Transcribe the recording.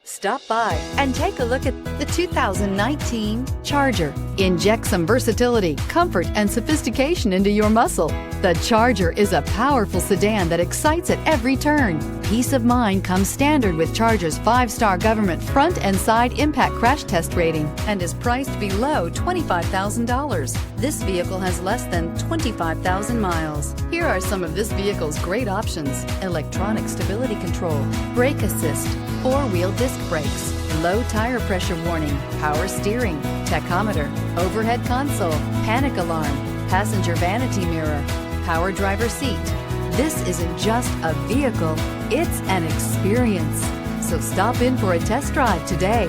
Stop by and take a look at the 2019 Charger. Inject some versatility, comfort, and sophistication into your muscle. The Charger is a powerful sedan that excites at every turn. Peace of mind comes standard with Charger's 5-star government front and side impact crash test rating and is priced below $25,000. This vehicle has less than 25,000 miles. Here are some of this vehicle's great options: electronic stability control, brake assist, 4-wheel disc brakes, low tire pressure warning, power steering, tachometer, overhead console, panic alarm, passenger vanity mirror, power driver seat. This isn't just a vehicle, it's an experience. So stop in for a test drive today.